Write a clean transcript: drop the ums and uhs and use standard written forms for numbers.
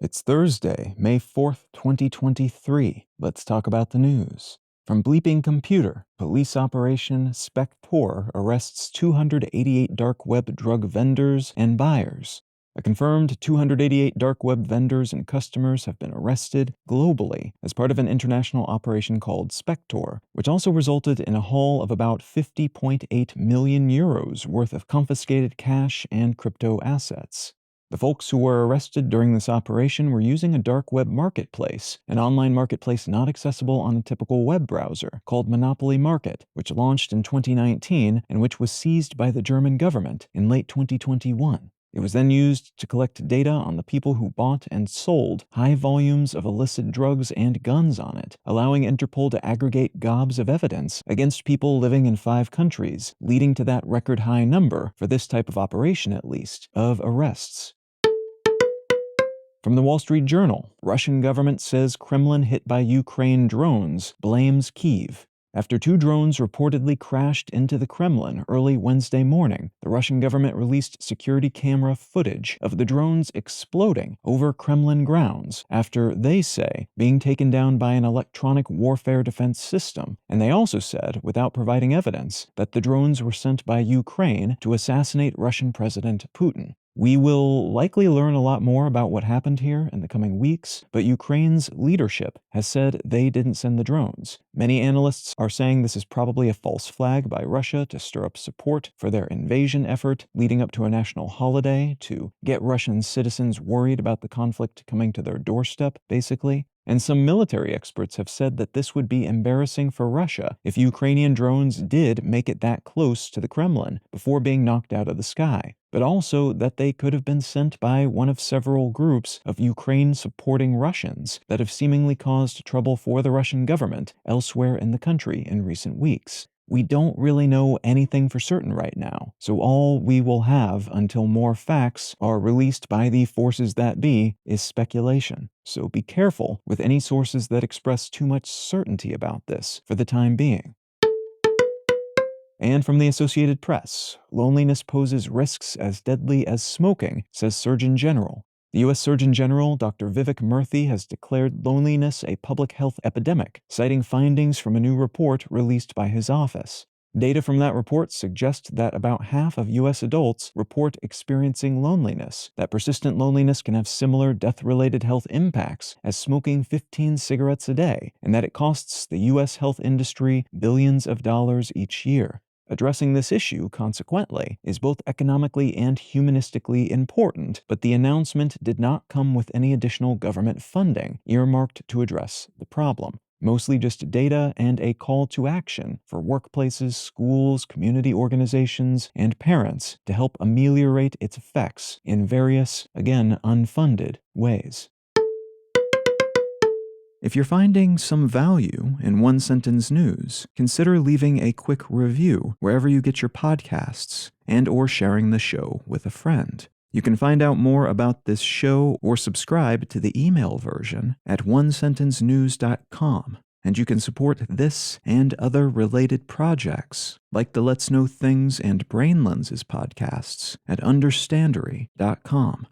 It's Thursday, May 4th, 2023. Let's talk about the news. From Bleeping Computer, police operation Spector arrests 288 dark web drug vendors and buyers. A confirmed 288 dark web vendors and customers have been arrested globally as part of an international operation called Spector, which also resulted in a haul of about 50.8 million euros worth of confiscated cash and crypto assets. The folks who were arrested during this operation were using a dark web marketplace, an online marketplace not accessible on a typical web browser, called Monopoly Market, which launched in 2019 and which was seized by the German government in late 2021. It was then used to collect data on the people who bought and sold high volumes of illicit drugs and guns on it, allowing Interpol to aggregate gobs of evidence against people living in 5 countries, leading to that record high number, for this type of operation at least, of arrests. From the Wall Street Journal, Russian government says Kremlin hit by Ukraine drones, blames Kyiv. After 2 drones reportedly crashed into the Kremlin early Wednesday morning, the Russian government released security camera footage of the drones exploding over Kremlin grounds after, they say, being taken down by an electronic warfare defense system. And they also said, without providing evidence, that the drones were sent by Ukraine to assassinate Russian President Putin. We will likely learn a lot more about what happened here in the coming weeks, but Ukraine's leadership has said they didn't send the drones. Many analysts are saying this is probably a false flag by Russia to stir up support for their invasion effort leading up to a national holiday, to get Russian citizens worried about the conflict coming to their doorstep, basically. And some military experts have said that this would be embarrassing for Russia if Ukrainian drones did make it that close to the Kremlin before being knocked out of the sky, but also that they could have been sent by one of several groups of Ukraine-supporting Russians that have seemingly caused trouble for the Russian government elsewhere in the country in recent weeks. We don't really know anything for certain right now, so all we will have until more facts are released by the forces that be is speculation. So be careful with any sources that express too much certainty about this for the time being. And from the Associated Press, loneliness poses risks as deadly as smoking, says Surgeon General. The U.S. Surgeon General, Dr. Vivek Murthy, has declared loneliness a public health epidemic, citing findings from a new report released by his office. Data from that report suggest that about half of U.S. adults report experiencing loneliness, that persistent loneliness can have similar death-related health impacts as smoking 15 cigarettes a day, and that it costs the U.S. health industry billions of dollars each year. Addressing this issue, consequently, is both economically and humanistically important, but the announcement did not come with any additional government funding earmarked to address the problem. Mostly just data and a call to action for workplaces, schools, community organizations, and parents to help ameliorate its effects in various, again, unfunded ways. If you're finding some value in One Sentence News, consider leaving a quick review wherever you get your podcasts and/or sharing the show with a friend. You can find out more about this show or subscribe to the email version at onesentencenews.com. And you can support this and other related projects, like the Let's Know Things and Brain Lenses podcasts, at understandery.com.